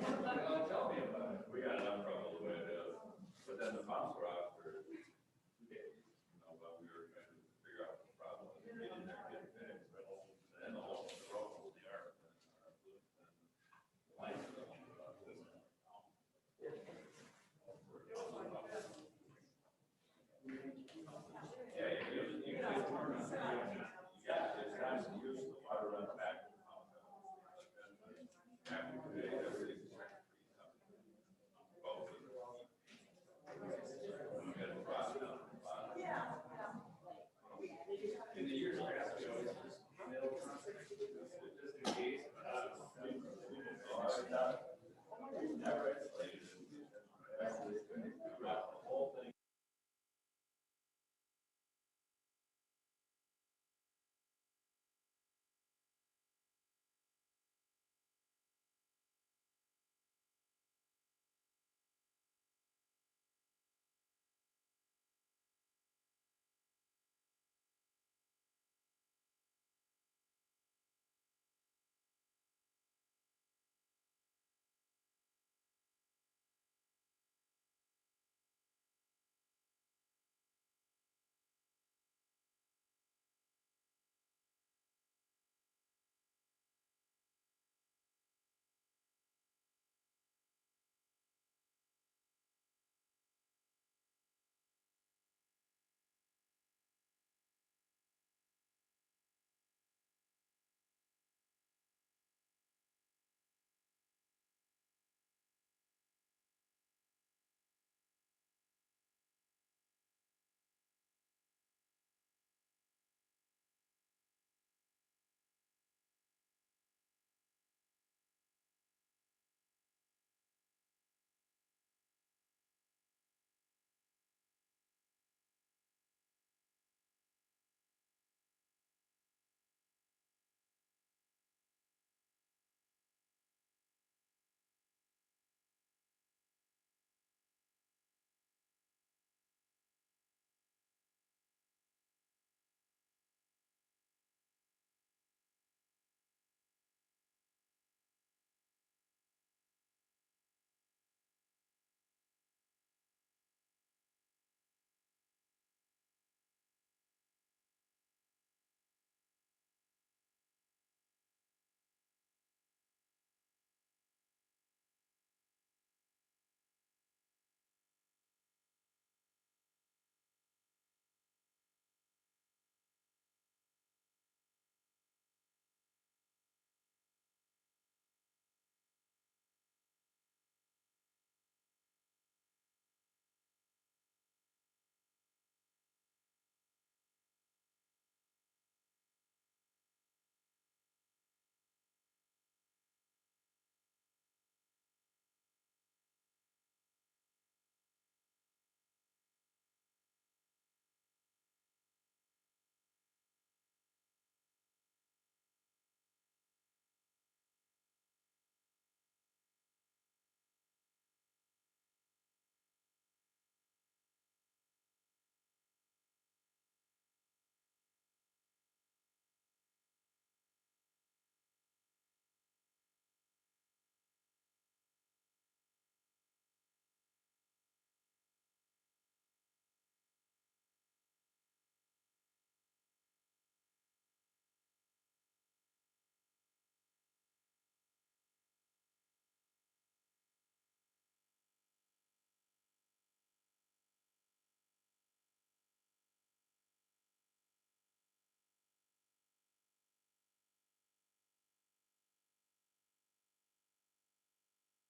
Tell me about it. We got enough trouble the way it is. But then the pumps were out for 2 days, while we were trying to figure out the problem and get in there and get it fixed. And then the whole road was the earth.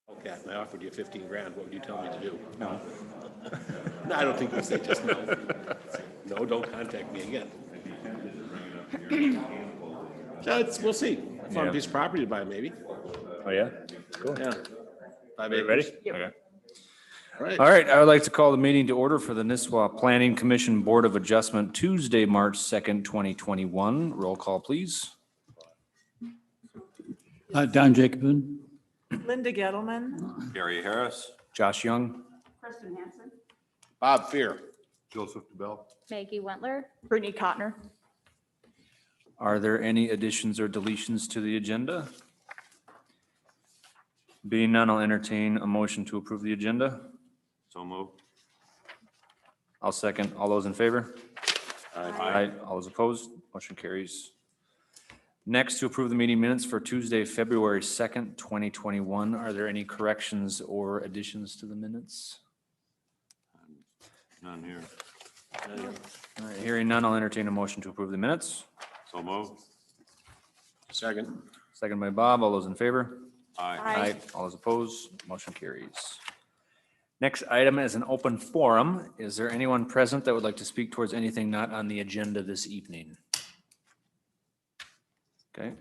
Okay, I offered you 15 grand, what would you tell me to do? No. No, I don't think you say just no. No, don't contact me again. We'll see. Fun Yeah. piece of property to buy, maybe. Oh, yeah? Cool. Yeah. 5 You acres. ready? Okay. Right. All right, I would like to call the meeting to order for the Nisswa Planning Commission Board of Adjustment Tuesday, March 2nd, 2021. Roll call, please. Don Jacobson. Linda Gettleman. Gary Harris. Josh Young. Kristen Hansen. Bob Fear. Joseph DeBell. Maggie Wentler. Brittany Cotner. Are there any additions or deletions to the agenda? Being none, I'll entertain a motion to approve the agenda. So moved. I'll second. All those in favor? Aye. All those opposed? Motion carries. Next, to approve the meeting minutes for Tuesday, February 2nd, 2021. Are there any corrections or additions to the minutes? None here. All right, hearing none, I'll entertain a motion to approve the minutes. So moved. Second. Second by Bob. All those in favor? Aye. All those opposed? Motion carries. Next item is an open forum. Is there anyone present that would like to speak towards anything not on the agenda this evening? Okay.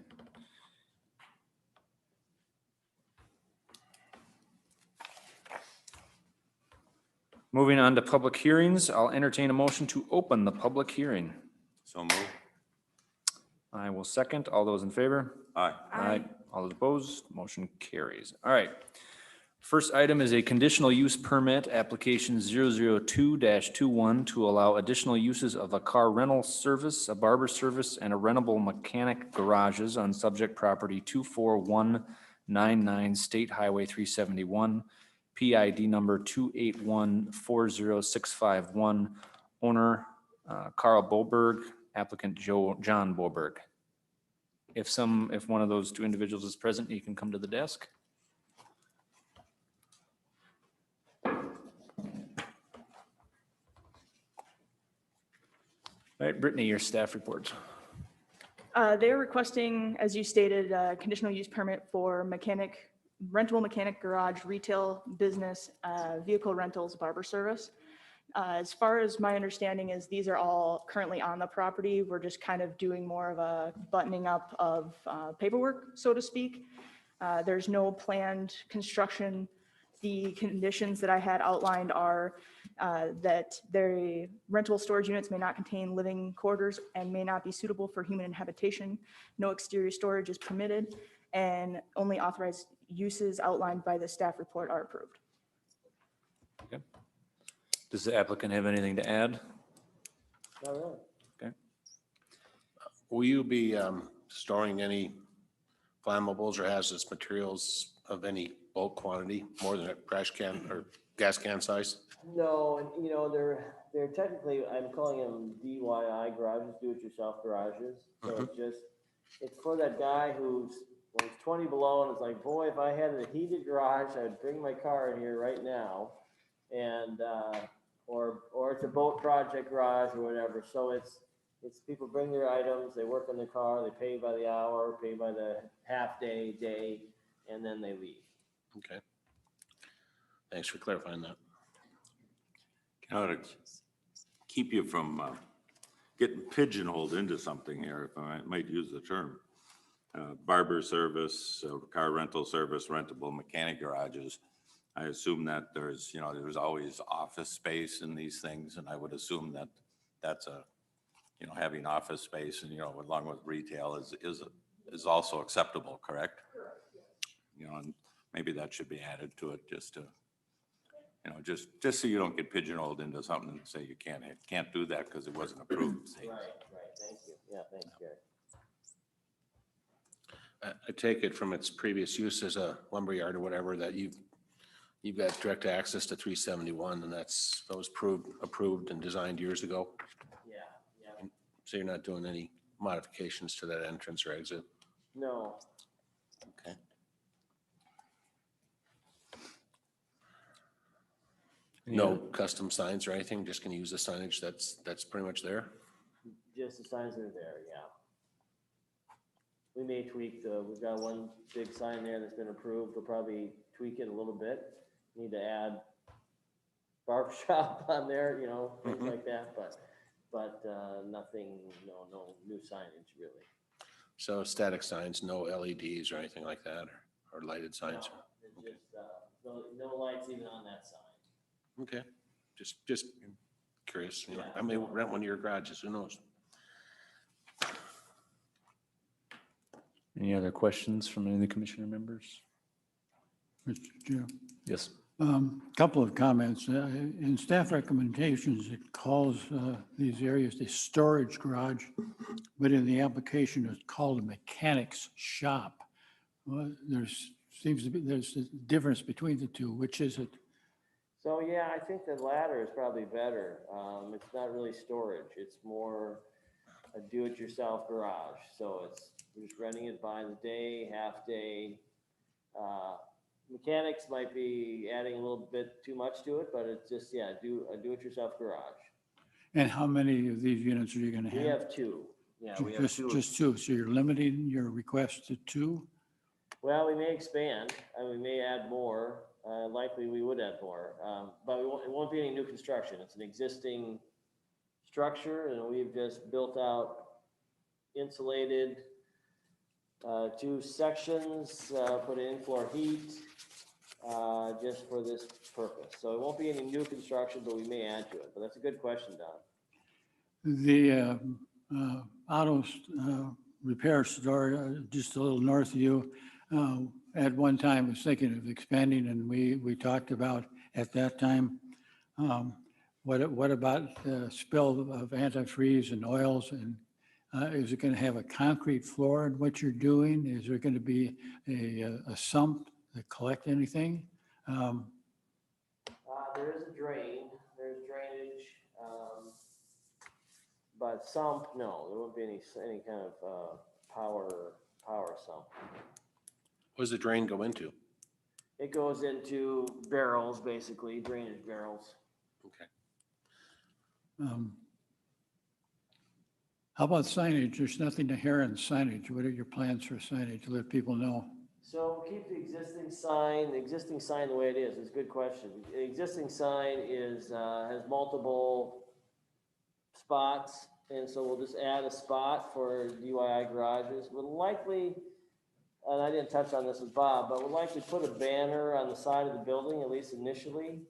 Moving on to public hearings, I'll entertain a motion to open the public hearing. So moved. I will second. All those in favor? Aye. Aye. All those opposed? Motion carries. All right. First item is a conditional use permit, application 002-21, to allow additional uses of a car rental service, a barber service, and a rentable mechanic garages on subject property 24199 State Highway 371, PID number 281-40651, owner Carl Boberg, applicant John Boberg. If one of those two individuals is present, you can come to the desk. All right, Brittany, your staff reports. They're requesting, as you stated, a conditional use permit for rentable mechanic garage, retail business, vehicle rentals, barber service. As far as my understanding is, these are all currently on the property. We're just kind of doing more of a buttoning up of paperwork, so to speak. There's no planned construction. The conditions that I had outlined are that their rental storage units may not contain living quarters and may not be suitable for human habitation. No exterior storage is permitted, and only authorized uses outlined by the staff report are approved. Okay. Does the applicant have anything to add? Not really. Okay. Will you be storing any flammables or hazardous materials of any bulk quantity, more than a trash can or gas can size? No, and they're technically, I'm calling them DIY garages, do-it-yourself garages. So it's for that guy when he's 20 below and it's like, boy, if I had a heated garage, I'd bring my car in here right now. And, or it's a boat project garage or whatever. So it's people bring their items, they work on the car, they pay by the hour, pay by the half day, and then they leave. Okay. Thanks for clarifying that. To keep you from getting pigeonholed into something here, if I might use the term. Barber service, car rental service, rentable mechanic garages. I assume that there's always office space in these things, and I would assume that that's having office space and, along with retail is also acceptable, correct? And maybe that should be added to it just to, just so you don't get pigeonholed into something and say you can't do that because it wasn't approved. Right, thank you. Yeah, thanks, Gary. I take it from its previous use as a lumberyard or whatever that you've got direct access to 371, and that was approved and designed years ago. Yeah. So you're not doing any modifications to that entrance or exit? No, Okay. No custom signs or anything, just gonna use the signage that's pretty much there? just the signs that are there, yeah. We may tweak we've got one big sign there that's been approved. We'll probably tweak it a little bit. Need to add Barber Shop on there, things like that, but nothing, no new signage really. So static signs, no LEDs or anything like that, or lighted signs? No, it's just, no lights even on that sign. Okay, just curious, Yeah. I may rent one of your garages, who knows? Any other questions from any of the commissioner members? Mr. Chair. Yes. Couple of comments. In staff recommendations, it calls these areas a storage garage, but in the application, it's called a mechanic's shop. Well, there's seems to be, there's a difference between the two. Which is it? So, yeah, I think the latter is probably better. It's not really storage. It's more a do-it-yourself garage. So you're just renting it by the day, half day. Mechanics might be adding a little bit too much to it, but it's just, yeah, a do-it-yourself garage. And how many of these units are you gonna We have? have two. Yeah, we have Just, two. just two. So you're limiting your request to two? Well, we may expand, and we may add more. Likely, we would add more, but it won't be any new construction. It's an existing structure, and we've just built out insulated two sections, put in floor heat, just for this purpose. So it won't be any new construction, but we may add to it. But that's a good question, Don. The auto repair store just a little north of you, at one time was thinking of expanding, and we talked about at that time, what about spill of antifreeze and oils, and is it going to have a concrete floor in what you're doing? Is there going to be a sump that collect anything? There is a drain, there's drainage, but sump, no, there won't be any kind of power sump. What does the drain go into? It goes into barrels, basically, drainage barrels. Okay. How about signage? There's nothing to hear in signage. What are your plans for signage to let people know? So keep the existing sign the way it is. It's a good question. The existing sign has multiple spots, and so we'll just add a spot for DIY garages. We'll likely, and I didn't touch on this with Bob, but we'll likely put a banner on the side of the building, at least initially,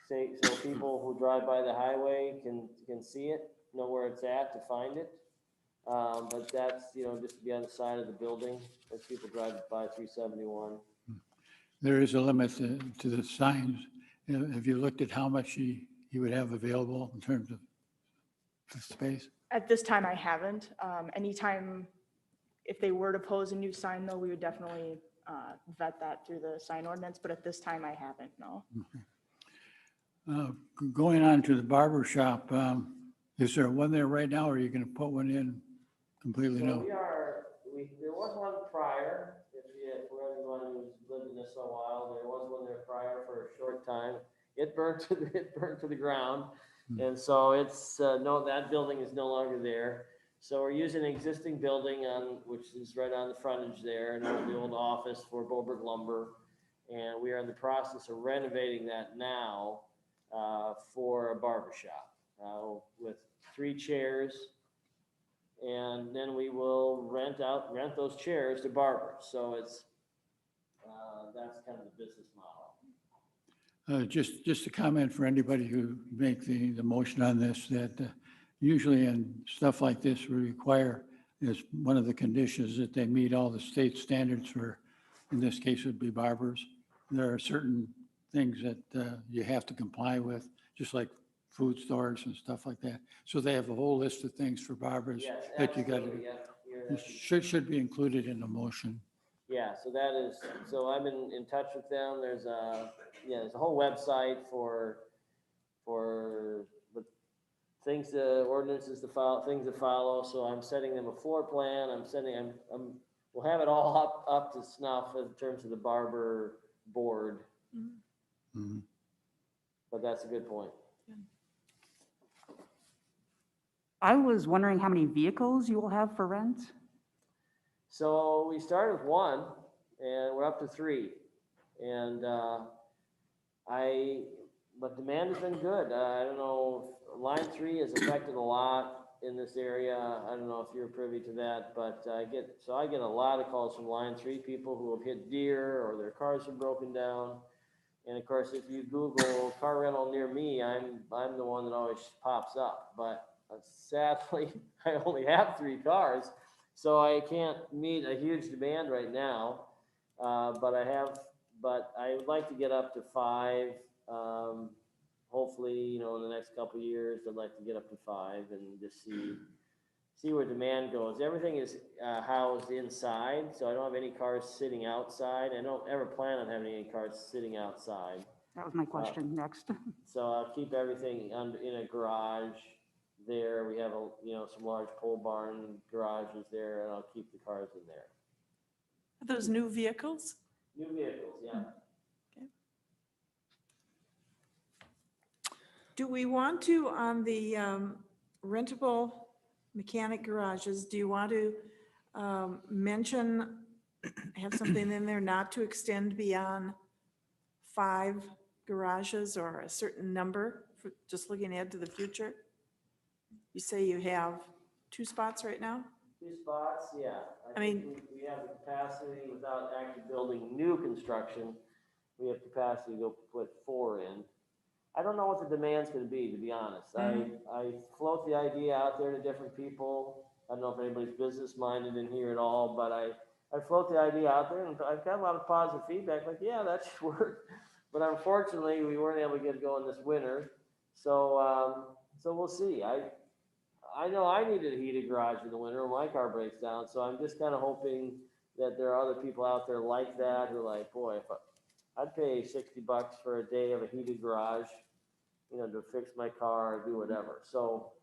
so people who drive by the highway can see it, know where it's at to find it. But that's, just to be on the side of the building as people drive by 371. There is a limit to the signs. Have you looked at how much you would have available in terms of space? At this time, I haven't. Anytime, if they were to pose a new sign, though, we would definitely vet that through the sign ordinance, but at this time, I haven't, no. Going on to the barber shop, is there one there right now, or are you going to put one in completely So new? there was one prior, for everyone who's lived in this a while, there was one there prior for a short time. It burned to the ground. And so that building is no longer there. So we're using an existing building which is right on the frontage there, and the old office for Boberg Lumber. And we are in the process of renovating that now for a barber shop with 3 chairs. And then we will rent those chairs to barbers. So that's kind of the business model. Just a comment for anybody who make the motion on this, that usually in stuff like this, we require, as one of the conditions, that they meet all the state standards for, in this case, it would be barbers. There are certain things that you have to comply with, just like food stores and stuff like that. So they have a whole list of things for barbers Yes, that you got to, absolutely, yeah. should be included in the motion. Yeah, so I'm in touch with them. There's a whole website for the things, ordinances to follow, things to follow. So I'm sending them a floor plan. We'll have it all up to snuff in terms of the barber board. Mhm. But that's a good point. I was wondering how many vehicles you will have for rent? So we started with 1 and we're up to 3. And but demand has been good. I don't know, line 3 has affected a lot in this area. I don't know if you're privy to that, but I get a lot of calls from line 3 people who have hit deer or their cars have broken down. And of course, if you Google car rental near me, I'm the one that always pops up. But sadly, I only have 3 cars, so I can't meet a huge demand right now. But I would like to get up to 5. Hopefully, in the next couple of years, I'd like to get up to 5 and just see see where demand goes. Everything is housed inside, so I don't have any cars sitting outside. I don't ever plan on having any cars sitting outside. That was my question next. So I'll keep everything in a garage there. We have some large pole barn garages there, and I'll keep the cars in there. Are those new vehicles? New vehicles, yeah. Do we want to, on the rentable mechanic garages, do you want to mention, have something in there not to extend beyond 5 garages or a certain number, for just looking ahead to the future? You say you have 2 spots right now? 2 spots, yeah. I think mean- we have the capacity without actually building new construction. We have capacity to go put 4 in. I don't know what the demand's gonna be, to be honest. I float the idea out there to different people. I don't know if anybody's business minded in here at all, but I float the idea out there, and I've got a lot of positive feedback, like, yeah, that should work. But unfortunately, we weren't able to get it going this winter. So we'll see. I know I needed a heated garage in the winter when my car breaks down, so I'm just kind of hoping that there are other people out there like that who are like, boy, if I'd pay $60 for a day of a heated garage, to fix my car or do whatever. So,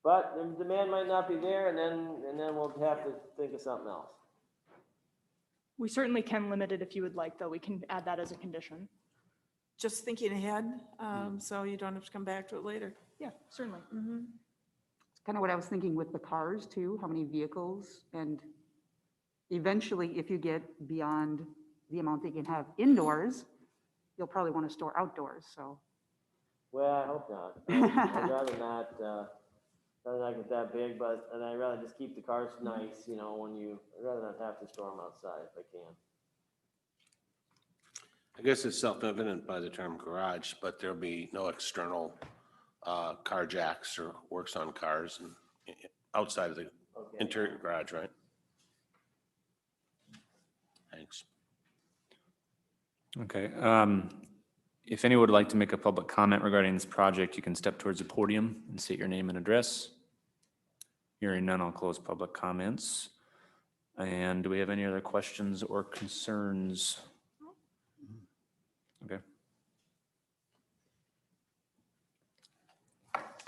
but the demand might not be there, and then we'll have to think of something else. We certainly can limit it if you would like, though. We can add that as a condition. Just thinking ahead, so you don't have to come back to it later. Yeah, certainly. It's kind of what I was thinking with the cars too, how many vehicles, and eventually, if you get beyond the amount that you can have indoors, you'll probably want to store outdoors, so. Well, I hope not. I'd rather not get that big, and I'd rather just keep the cars nice, I'd rather not have to store them outside if I can. I guess it's self-evident by the term garage, but there'll be no external car jacks or works on cars and outside of the Okay. interior garage, right? Thanks. Okay. If anyone would like to make a public comment regarding this project, you can step towards the podium and state your name and address. Hearing none, I'll close public comments. And do we have any other questions or concerns? Okay.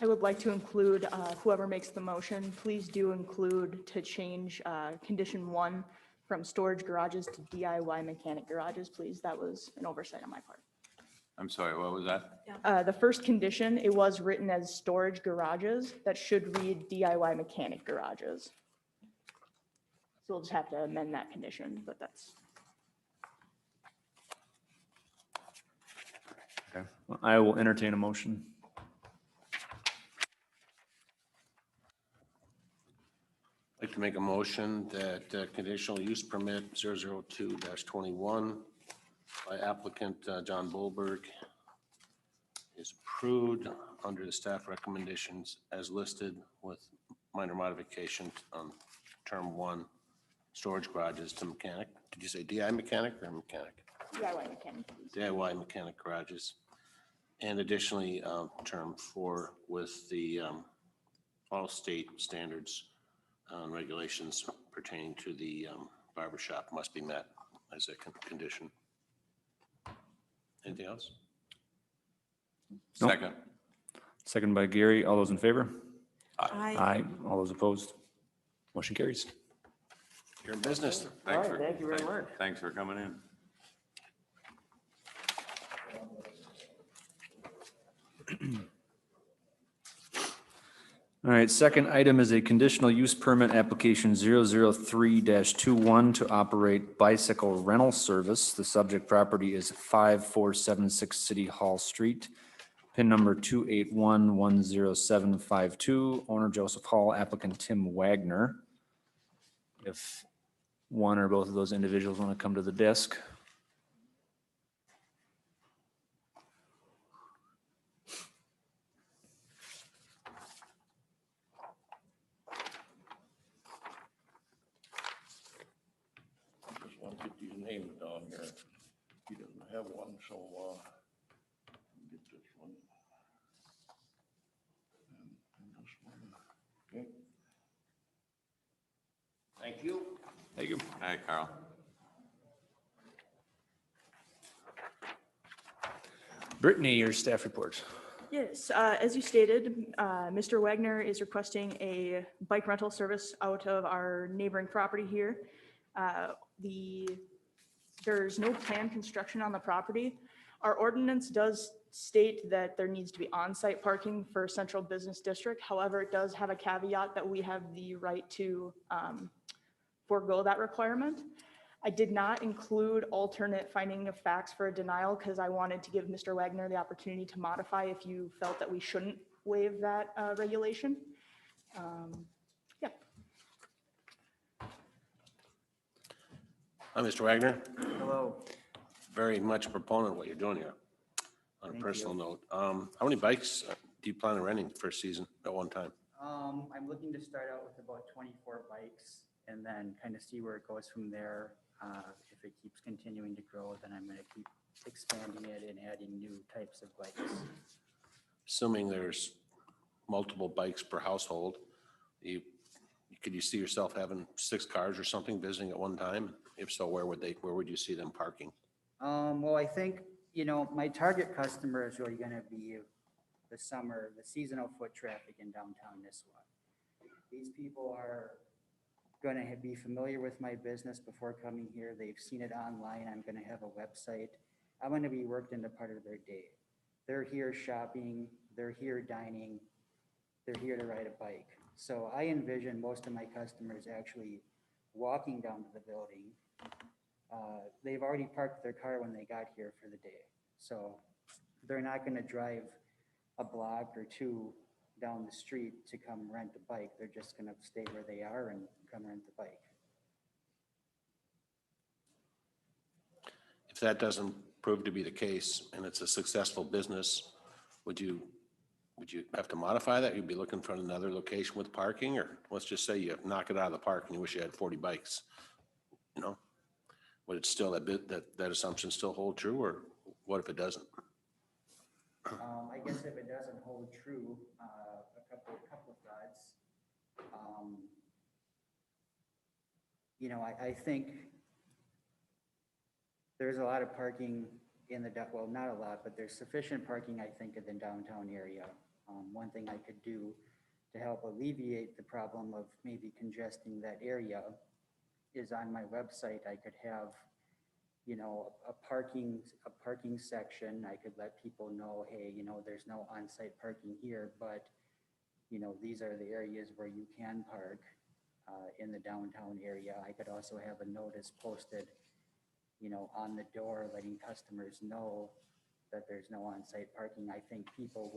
I would like to include, whoever makes the motion, please do include to change condition 1 from storage garages to DIY mechanic garages, please. That was an oversight on my part. I'm sorry, what was that? The first condition, it was written as storage garages. That should read DIY mechanic garages. So we'll just have to amend that condition, but that's. Okay. Well, I will entertain a motion. I'd like to make a motion that conditional use permit 002-21 by applicant John Bolberg is approved under the staff recommendations as listed with minor modification on term 1, storage garages to mechanic. Did you say DI mechanic or mechanic? DIY mechanic, please. DIY mechanic garages. And additionally, term 4 with the all state standards and regulations pertaining to the barber shop must be met as a condition. Anything else? Nope. Second. Second by Gary. All those in favor? I Aye. All those opposed? Motion carries. You're in business. All right, thank you very much. Thanks for coming in. All right, second item is a conditional use permit application 003-21 to operate bicycle rental service. The subject property is 5476 City Hall Street, PIN number 281-10752, owner Joseph Hall, applicant Tim Wagner. If one or both of those individuals want to come to the desk. Just want to get these names down here. He doesn't have one, so, get this one. And this one. Okay. Thank you. Thank you. All right, Carl. Brittany, your staff report. Yes, as you stated, Mr. Wagner is requesting a bike rental service out of our neighboring property here. There's no planned construction on the property. Our ordinance does state that there needs to be on-site parking for central business district. However, it does have a caveat that we have the right to forego that requirement. I did not include alternate finding of facts for a denial because I wanted to give Mr. Wagner the opportunity to modify if you felt that we shouldn't waive that regulation. Yeah. Hi, Mr. Wagner. Hello. Very much a proponent of what you're doing here. On a Thank personal you. note, how many bikes do you plan on renting for a season at one time? I'm looking to start out with about 24 bikes and then kind of see where it goes from there. If it keeps continuing to grow, then I'm going to keep expanding it and adding new types of bikes. Assuming there's multiple bikes per household, could you see yourself having 6 cars or something visiting at one time? If so, where would you see them parking? Well, I think, my target customer is really going to be the seasonal foot traffic in downtown Nisswa. These people are going to be familiar with my business before coming here. They've seen it online. I'm going to have a website. I'm going to be worked into part of their day. They're here shopping, they're here dining, they're here to ride a bike. So I envision most of my customers actually walking down to the building. They've already parked their car when they got here for the day. So they're not going to drive a block or two down the street to come rent a bike. They're just going to stay where they are and come rent the bike. If that doesn't prove to be the case and it's a successful business, would you have to modify that? You'd be looking for another location with parking, or let's just say you knock it out of the park and you wish you had 40 bikes, would it still, that assumption still hold true, or what if it doesn't? I guess if it doesn't hold true, a couple of thoughts. I think there's a lot of parking in well, not a lot, but there's sufficient parking, I think, in the downtown area. One thing I could do to help alleviate the problem of maybe congesting that area is on my website, I could have, a parking section. I could let people know, hey, there's no on-site parking here, but, these are the areas where you can park in the downtown area. I could also have a notice posted, on the door letting customers know that there's no on-site parking. I think people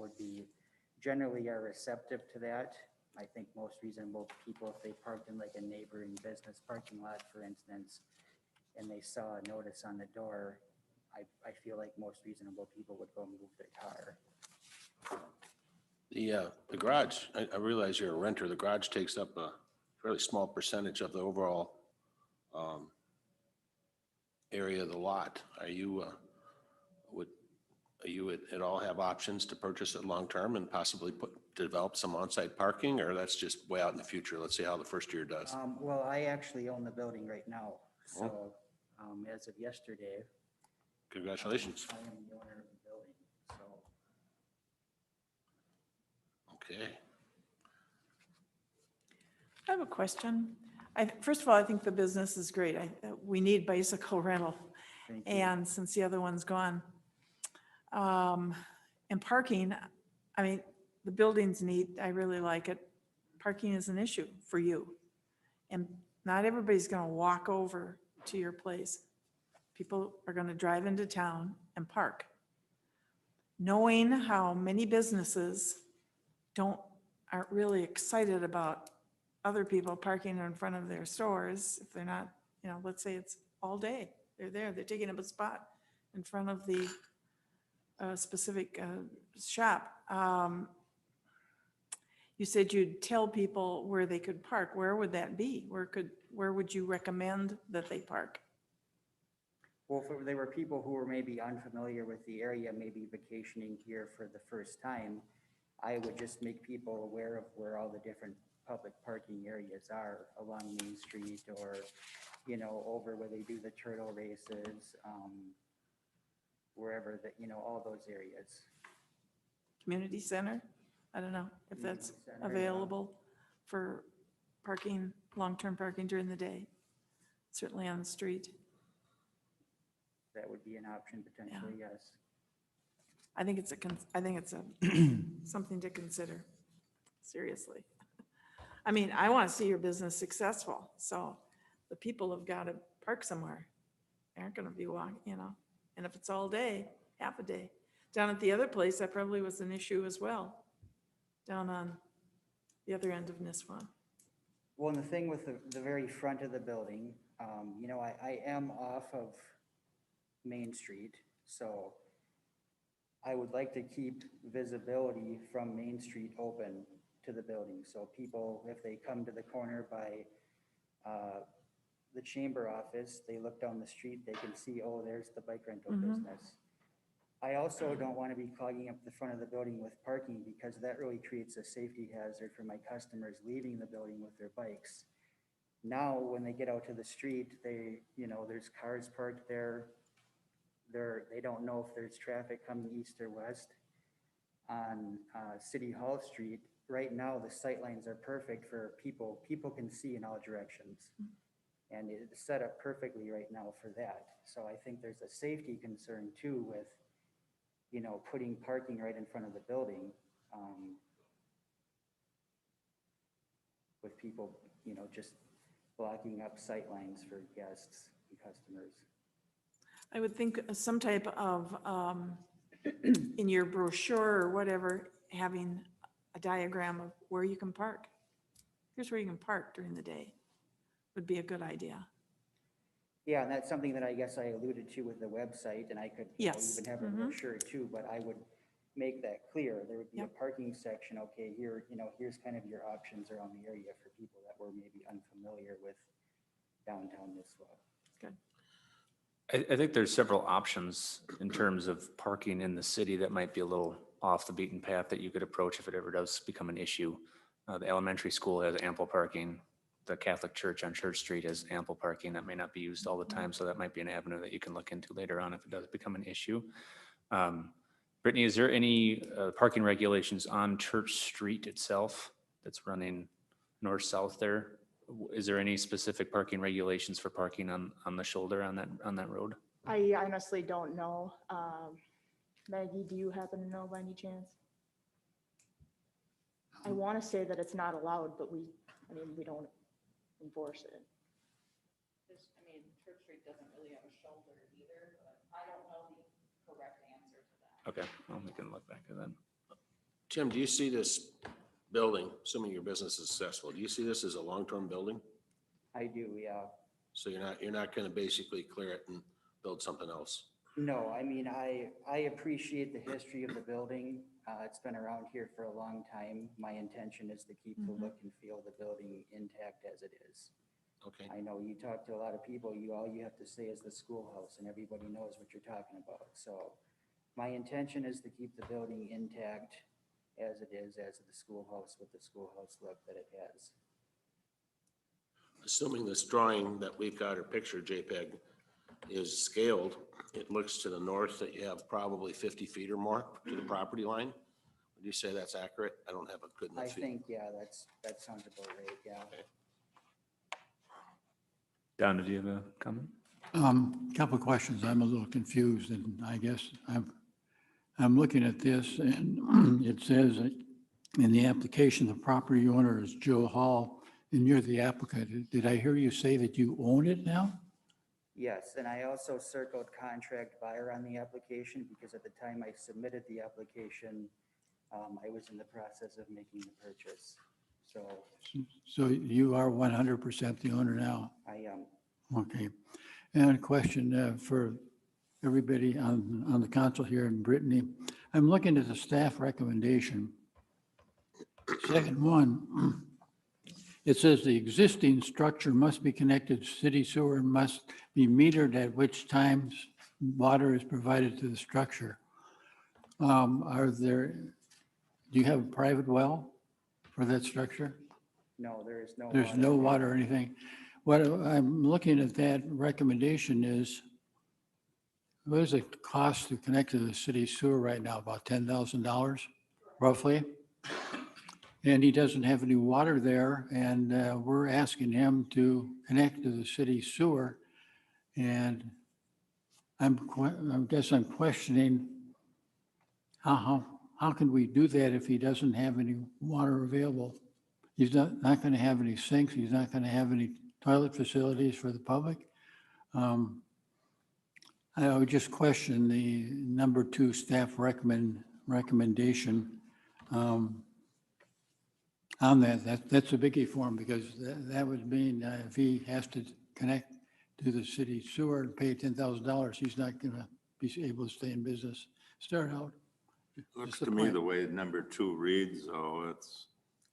generally are receptive to that. I think most reasonable people, if they parked in like a neighboring business parking lot, for instance, and they saw a notice on the door, I feel like most reasonable people would go move their car. The garage, I realize you're a renter. The garage takes up a fairly small percentage of the overall area of the lot. Are you at all have options to purchase it long-term and possibly develop some on-site parking, or that's just way out in the future? Let's see how the first year does. Well, I actually own the building right now. So as of yesterday, Congratulations. I am the owner of the building. So Okay. I have a question. First of all, I think the business is great. We need bicycle rental. thank you. And since the other one's gone. And parking, the building's neat. I really like it. Parking is an issue for you. And not everybody's going to walk over to your place. People are going to drive into town and park. Knowing how many businesses aren't really excited about other people parking in front of their stores, if they're not, let's say it's all day. They're taking up a spot in front of the specific shop. You said you'd tell people where they could park. Where would that be? Where would you recommend that they park? Well, if there were people who were maybe unfamiliar with the area, maybe vacationing here for the first time, I would just make people aware of where all the different public parking areas are along Main Street or, you know, over where they do the turtle races, wherever that, you know, all those areas. Community center? I don't know if that's Community center, yeah. available for parking, long-term parking during the day. Certainly on the street. That would be an option potentially, yes. I think it's a something to consider, seriously. I mean, I want to see your business successful, so the people have got to park somewhere. They aren't going to be walking, you know, and if it's all day, half a day. Down at the other place, that probably was an issue as well, down on the other end of Nisswa. Well, and the thing with the very front of the building, you know, I am off of Main Street, so I would like to keep visibility from Main Street open to the building. So people, if they come to the corner by the chamber office, they look down the street, they can see, oh, there's the bike rental business. I also don't want to be clogging up the front of the building with parking because that really creates a safety hazard for my customers leaving the building with their bikes. Now, when they get out to the street, they, you know, there's cars parked there. They don't know if there's traffic coming east or west. On City Hall Street, right now, the sight lines are perfect for people. People can see in all directions. And it's set up perfectly right now for that. So I think there's a safety concern too with, you know, putting parking right in front of the building. With people, you know, just blocking up sight lines for guests and customers. I would think some type of, in your brochure or whatever, having a diagram of where you can park. Here's where you can park during the day would be a good idea. Yeah, and that's something that I guess I alluded to with the website, and I could you know, Yes. even have a brochure too, but I would make that clear. There would be a parking section, okay, here, you know, here's kind of your options around the area for people that were maybe unfamiliar with downtown Nisswa. Good. I think there's several options in terms of parking in the city that might be a little off the beaten path that you could approach if it ever does become an issue. The elementary school has ample parking. The Catholic Church on Church Street has ample parking that may not be used all the time, so that might be an avenue that you can look into later on if it does become an issue. Brittany, is there any parking regulations on Church Street itself that's running north-south there? Is there any specific parking regulations for parking on the shoulder on that road? I honestly don't know. Maggie, do you happen to know by any chance? I want to say that it's not allowed, but we don't enforce it. Church Street doesn't really have a shoulder either, but I don't know the correct answer to that. Okay, well, we can look back at that. Tim, do you see this building, assuming your business is successful, do you see this as a long-term building? I do, yeah. So you're not going to basically clear it and build something else? No, I mean, I appreciate the history of the building. It's been around here for a long time. My intention is to keep the look and feel of the building intact as it is. Okay. I know you talk to a lot of people, all you have to say is the schoolhouse and everybody knows what you're talking about. So my intention is to keep the building intact as it is, as the schoolhouse with the schoolhouse look that it has. Assuming this drawing that we've got, or picture JPEG, is scaled, it looks to the north that you have probably 50 feet or more to the property line. Would you say that's accurate? I don't have a good enough I feel. think, yeah, that sounds about right, yeah. Okay. Don, did you have a comment? Couple of questions. I'm a little confused, and I guess I'm looking at this, and it says that in the application, the property owner is Joe Hall, and you're the applicant. Did I hear you say that you own it now? Yes, and I also circled contract buyer on the application because at the time I submitted the application, I was in the process of making the purchase. So you are 100% the owner now? I am. Okay. And a question for everybody on the council here in Brittany. I'm looking at the staff recommendation. Second one, it says the existing structure must be connected to city sewer and must be metered, at which times water is provided to the structure. Do you have a private well for that structure? No, there is no. There's no water or anything. What I'm looking at that recommendation is, what is it cost to connect to the city sewer right now? About $10,000 roughly? And he doesn't have any water there, and we're asking him to connect to the city sewer. And I guess I'm questioning how can we do that if he doesn't have any water available? He's not going to have any sinks. He's not going to have any toilet facilities for the public. I would just question the number 2 staff recommendation on that. That's a biggie for him, because that would mean if he has to connect to the city sewer and pay $10,000, he's not going to be able to stay in business, start out. Looks Just a to me point. the way number 2 reads, though, it's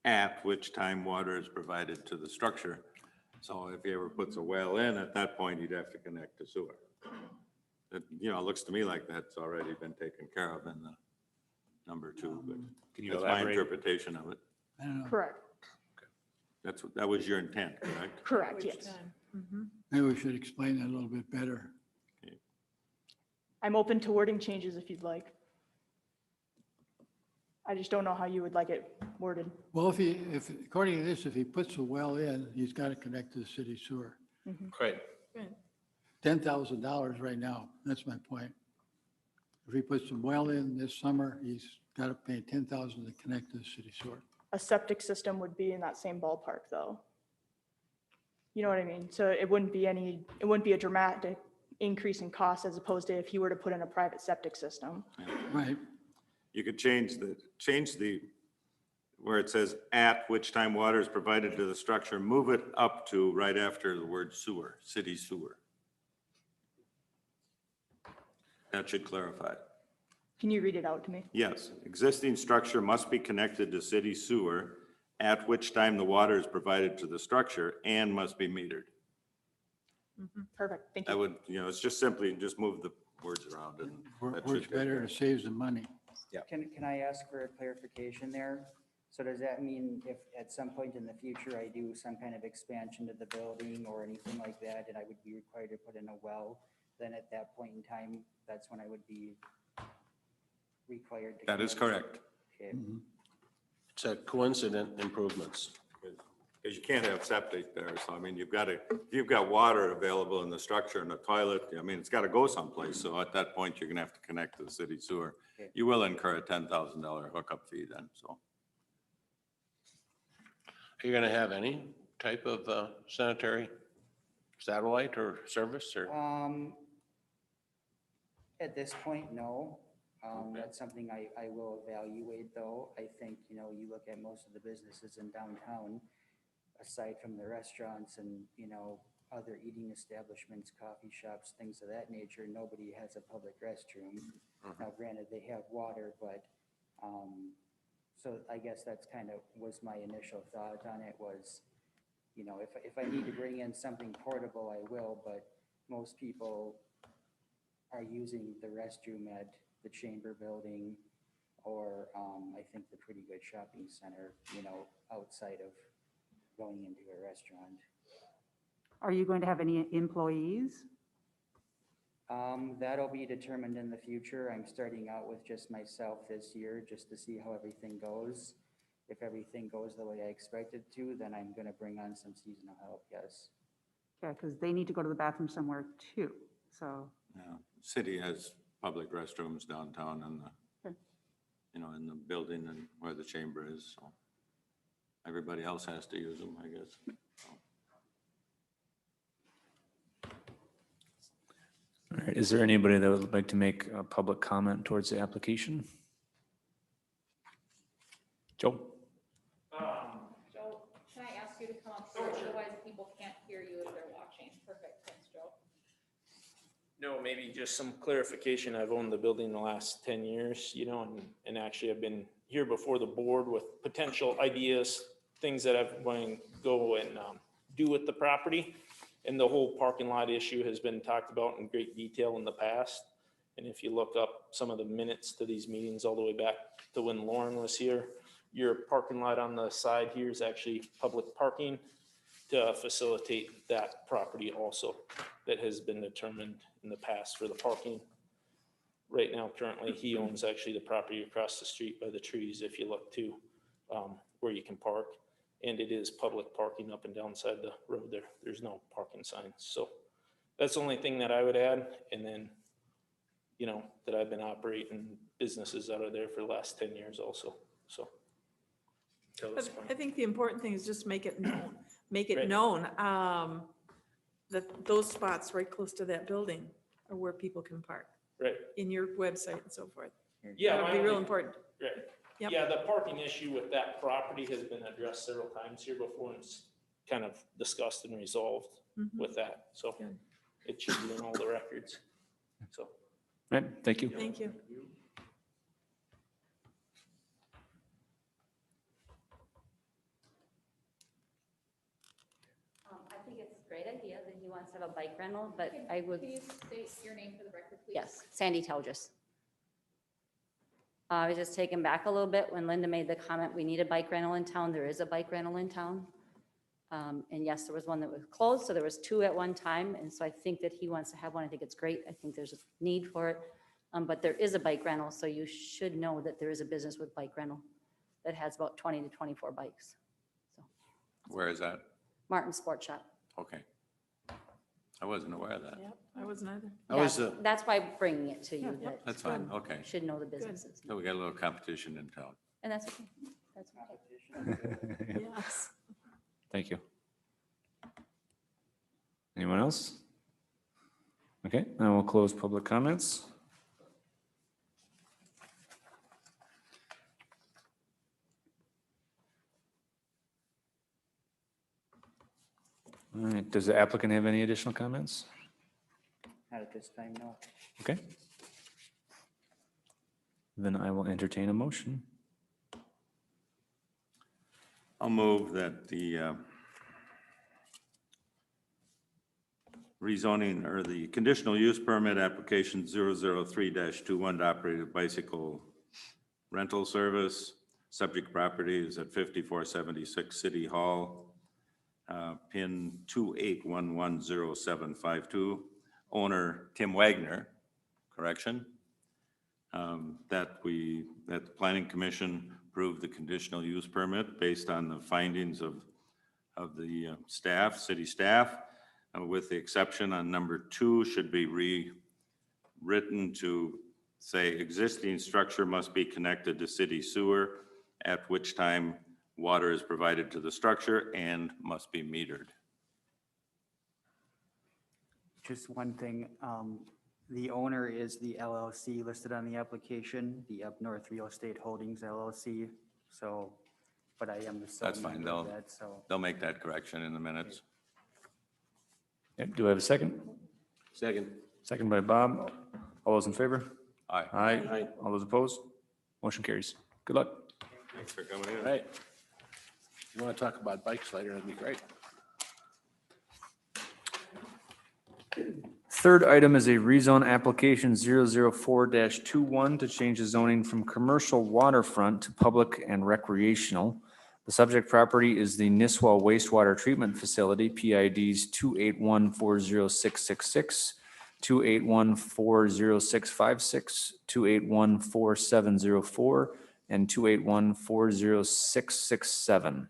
at which time water is provided to the structure. So if he ever puts a well in, at that point, he'd have to connect to sewer. It, you know, it looks to me like that's already been taken care of in the number 2, but Can you that's my elaborate? interpretation of it. I don't know. Correct, That was your intent, correct? correct, Which yes. time? Mhm. Maybe we should explain that a little bit better. I'm open to wording changes if you'd like. I just don't know how you would like it worded. Well, if according to this, if he puts a well in, he's got to connect to the city sewer. Right. Good. $10,000 right now, that's my point. If he puts a well in this summer, he's got to pay $10,000 to connect to the city sewer. A septic system would be in that same ballpark, though. You know what I mean? So it wouldn't be a dramatic increase in cost as opposed to if he were to put in a private septic system. Right. You could change where it says at which time water is provided to the structure, move it up to right after the word sewer, city sewer. That should clarify it. Can you read it out to me? Yes, existing structure must be connected to city sewer, at which time the water is provided to the structure and must be metered. Perfect, thank That you. would, you know, it's just simply, just move the words around and that should Works take better care and of it. saves the money. Can I ask for a clarification there? So does that mean if at some point in the future I do some kind of expansion to the building or anything like that, and I would be required to put in a well, then at that point in time, that's when I would be required to. That is connect? correct. Okay. It's a coincident improvements. Because you can't have septic there, so I mean, you've got water available in the structure and a toilet, I mean, it's gotta go someplace, so at that point, you're gonna have to connect to the city sewer. Okay. You will incur a $10,000 hookup fee then, so. Are you going to have any type of sanitary satellite or service or? At this point, no. That's something I will evaluate though. I think, you know, you look at most of the businesses in downtown, aside from the restaurants and, you know, other eating establishments, coffee shops, things of that nature, nobody has a public restroom. Now granted, they have water, but, so I guess that's kind of was my initial thought on it was, you know, if I need to bring in something portable, I will, but most people are using the restroom at the Chamber Building or, I think the Pretty Good Shopping Center, you know, outside of going into a restaurant. Are you going to have any employees? That'll be determined in the future. I'm starting out with just myself this year, just to see how everything goes. If everything goes the way I expect it to, then I'm gonna bring on some seasonal help, yes. Yeah, because they need to go to the bathroom somewhere too, so. Yeah, city has public restrooms downtown and Okay. you know, in the building and where the chamber is, so. Everybody else has to use them, I guess. So. All right, is there anybody that would like to make a public comment towards the application? Joe? Joe, can I ask you to come up here? Otherwise, people can't hear you if they're watching. Perfect, thanks, Joe. No, maybe just some clarification. I've owned the building the last 10 years, you know, and actually I've been here before the board with potential ideas, things that I'm going to go and do with the property. And the whole parking lot issue has been talked about in great detail in the past. And if you look up some of the minutes to these meetings all the way back to when Lauren was here, your parking lot on the side here is actually public parking to facilitate that property also. That has been determined in the past for the parking. Right now, currently, he owns actually the property across the street by the trees, if you look to where you can park. And it is public parking up and down side the road there. There's no parking signs. So that's the only thing that I would add. And then, you know, that I've been operating businesses out of there for the last 10 years also, so. till this But I point. think the important thing is just make it known, make it Right. known, that those spots right close to that building are where people can park Right, in your website and so forth. yeah. That would my be real only- important. Right. Yep. Yeah, the parking issue with that property has been addressed several times here before, and it's kind of discussed and resolved Mhm. with that, so Good. it should be in all the records, so. Right, thank you. Thank you. I think it's a great idea that he wants to have a bike rental, but I would, Can you state your name for the record, please? yes, Sandy Telges. I was just taken back a little bit when Linda made the comment, we need a bike rental in town. There is a bike rental in town. And yes, there was one that was closed, so there was two at one time. And so I think that he wants to have one. I think it's great. I think there's a need for it. But there is a bike rental, so you should know that there is a business with bike rental that has about 20 to 24 bikes. So Where is that? Martin Sport Shop. Okay. I wasn't aware of that. Yep, I wasn't either. I was, That's why I'm bringing it to Yeah, you, yep. that That's fine, okay. you should know the businesses. So we got a little competition in town. And that's okay. That's okay. Yes. Thank you. Anyone else? Okay, then we'll close public comments. All right, does the applicant have any additional comments? Not at this time, no. Okay. Then I will entertain a motion. I'll move that the rezoning or the conditional use permit application 003-21 to operate a bicycle rental service. Subject property is at 5476 City Hall, PIN 28110752. Owner Tim Wagner, correction. That the planning commission approved the conditional use permit based on the findings of the staff, city staff, with the exception on number 2 should be rewritten to say existing structure must be connected to city sewer, at which time water is provided to the structure and must be metered. Just one thing, the owner is the LLC listed on the application, the Up North Real Estate Holdings LLC. So, but I am the sole That's fine, member of they'll- that, so. They'll make that correction in the minutes. Yep, do I have a second? second. Second by Bob. All those in favor? Aye. Aye. All those opposed? Motion carries. Good luck. Thanks for coming in. All right. If you want to talk about bikes later, that'd be great. Third item is a rezone application 004-21 to change the zoning from commercial waterfront to public and recreational. The subject property is the Nisswa Wastewater Treatment Facility, PIDs 281406666, 281406656, 2814704, and 281406667.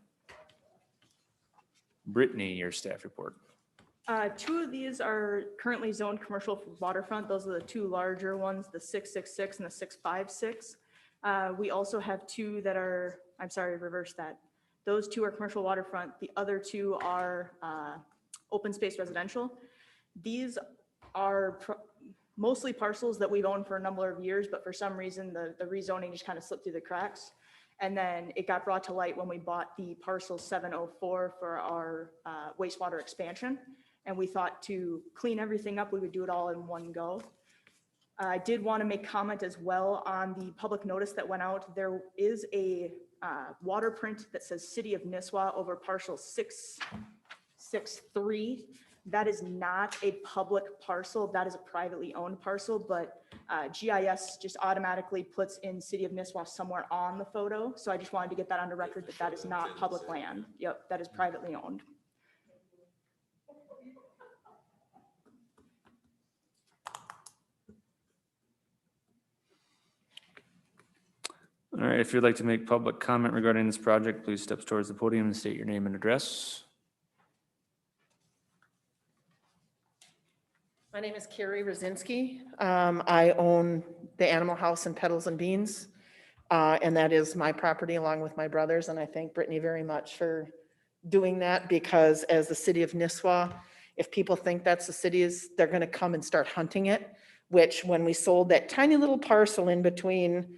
Brittany, your staff report. Two of these are currently zoned commercial for waterfront. Those are the two larger ones, the 666 and the 656. We also have two that are, I'm sorry, reverse that. Those two are commercial waterfront. The other two are open space residential. These are mostly parcels that we've owned for a number of years, but for some reason, the rezoning just kind of slipped through the cracks. And then it got brought to light when we bought the parcel 704 for our wastewater expansion. And we thought to clean everything up, we would do it all in one go. I did want to make comment as well on the public notice that went out. There is a water print that says City of Nisswa over parcel 663. That is not a public parcel. That is a privately owned parcel, but GIS just automatically puts in City of Nisswa somewhere on the photo. So I just wanted to get that on the record that that is not public land. Yep, that is privately owned. All right, if you'd like to make public comment regarding this project, please step towards the podium and state your name and address. My name is Carrie Rosinski. I own the Animal House and Pedals and Beans. And that is my property along with my brothers. And I thank Brittany very much for doing that, because as the city of Nisswa, if people think that's the city's, they're going to come and start hunting it, which when we sold that tiny little parcel in between,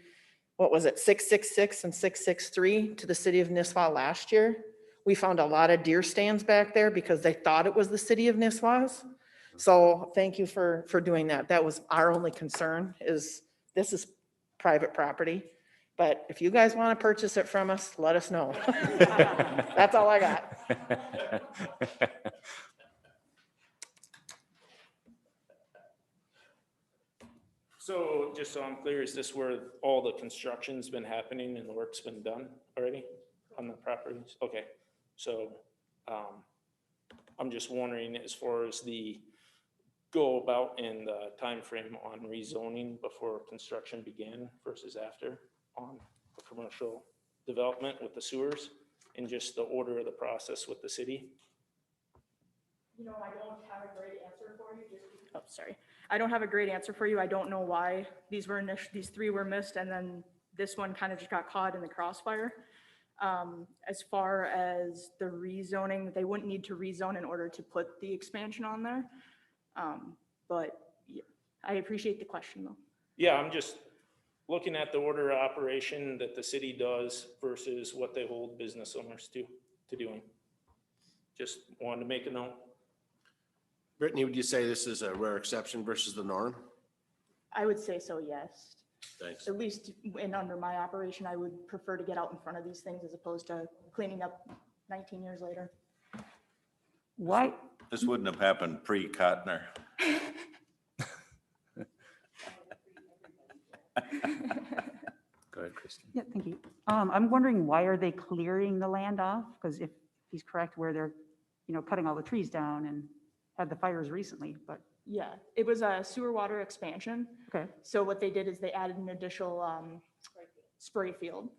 what was it, 666 and 663 to the city of Nisswa last year, we found a lot of deer stands back there because they thought it was the city of Nisswa's. So thank you for doing that. That was our only concern, is this is private property. But if you guys want to purchase it from us, let us know. That's all I got. So just so I'm clear, is this where all the construction's been happening and the work's been done already on the properties? Okay, so I'm just wondering, as far as the go about and the timeframe on rezoning before construction began versus after on the commercial development with the sewers, and just the order of the process with the city? You know, I don't have a great answer for you. Oh, sorry. I don't have a great answer for you. I don't know why these three were missed, and then this one kind of just got caught in the crossfire. As far as the rezoning, they wouldn't need to rezone in order to put the expansion on there. But yeah, I appreciate the question though. Yeah, I'm just looking at the order of operation that the city does versus what they hold business owners to doing. Just wanted to make a note. Brittany, would you say this is a rare exception versus the norm? I would say so, yes. Thanks. At least under my operation, I would prefer to get out in front of these things as opposed to cleaning up 19 years later. Why, This wouldn't have happened pre-Cotner. Go ahead, Kristen. yeah, thank you. I'm wondering, why are they clearing the land off? Because if he's correct, where they're, cutting all the trees down and had the fires recently, but, Yeah, it was a sewer water expansion. okay, So what they did is they added an additional spray field.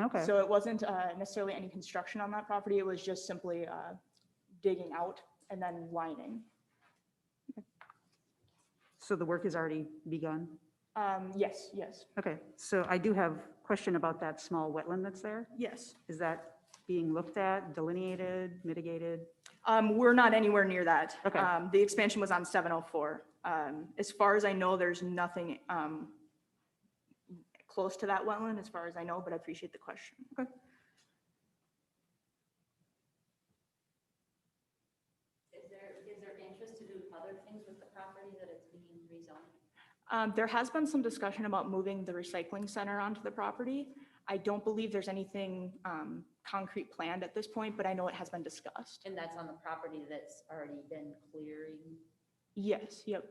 okay. So it wasn't necessarily any construction on that property. It was just simply digging out and then lining. So the work has already begun? Yes, yes, Okay, so I do have a question about that small wetland that's there. yes. Is that being looked at, delineated, mitigated? We're not anywhere near that. Okay. The expansion was on 704. As far as I know, there's nothing close to that wetland, as far as I know, but I appreciate the question. Okay. Is there interest to do other things with the property that it's being rezoned? There has been some discussion about moving the recycling center onto the property. I don't believe there's anything concrete planned at this point, but I know it has been discussed. And that's on the property that's already been clearing? Yes, yep.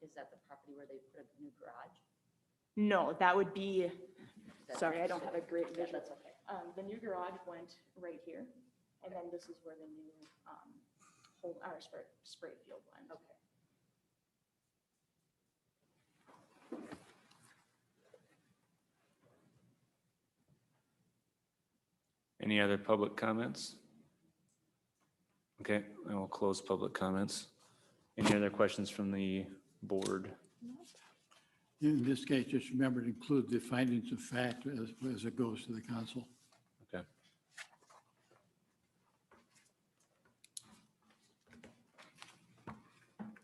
Is that the property where they put a new garage? No, that would be, That's- sorry, I don't have a great Yeah, vision. that's okay. The new garage went right here, and then this is where the new spray field went. Okay. Any other public comments? Okay, I will close public comments. Any other questions from the board? In this case, just remember to include the findings of fact as it goes to the council. Okay.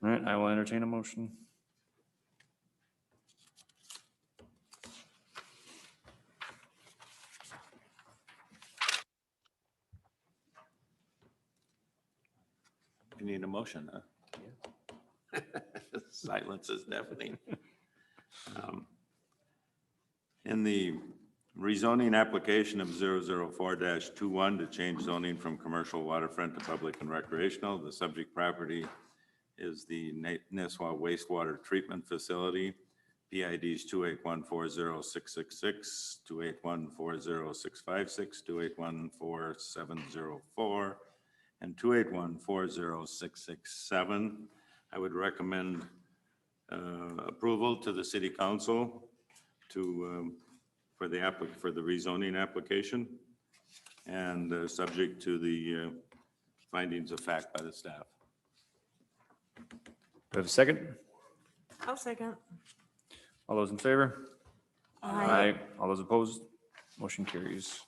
All right, I will entertain a motion. You need a motion, huh? Silence is deafening. In the rezoning application of 004-21 to change zoning from commercial waterfront to public and recreational, the subject property is the Nisswa wastewater treatment facility. PIDs 2814066, 2814065, 2814704, and 2814067. I would recommend approval to the city council to, for the rezoning application, and subject to the findings of fact by the staff. Do I have a second? I'll second. All those in favor? Aye. All those opposed? Motion carries.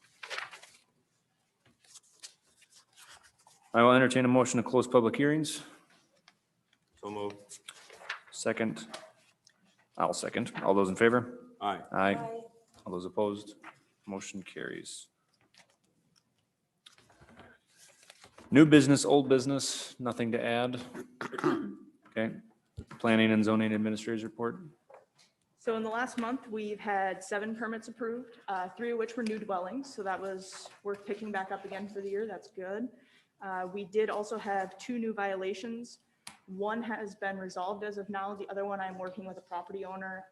I will entertain a motion to close public hearings. So moved. Second. I'll second. All those in favor? Aye. Aye. All those opposed? Motion carries. New business, old business, nothing to add. Okay. Planning and zoning administrators report. So in the last month, we've had 7 permits approved, 3 of which were new dwellings. So that was worth picking back up again for the year. That's good. We did also have 2 new violations. One has been resolved as of now. The other one, I'm working with a property owner,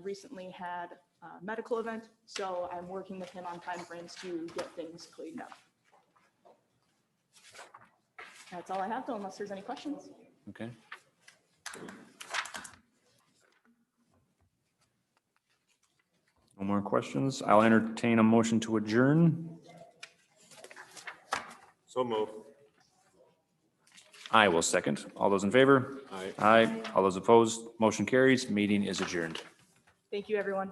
recently had a medical event. So I'm working with him on timeframes to get things cleaned up. That's all I have though, unless there's any questions. Okay. No more questions. I'll entertain a motion to adjourn. So moved. I will second. All those in favor? Aye. Aye. All those opposed? Motion carries. Meeting is adjourned. Thank you, everyone.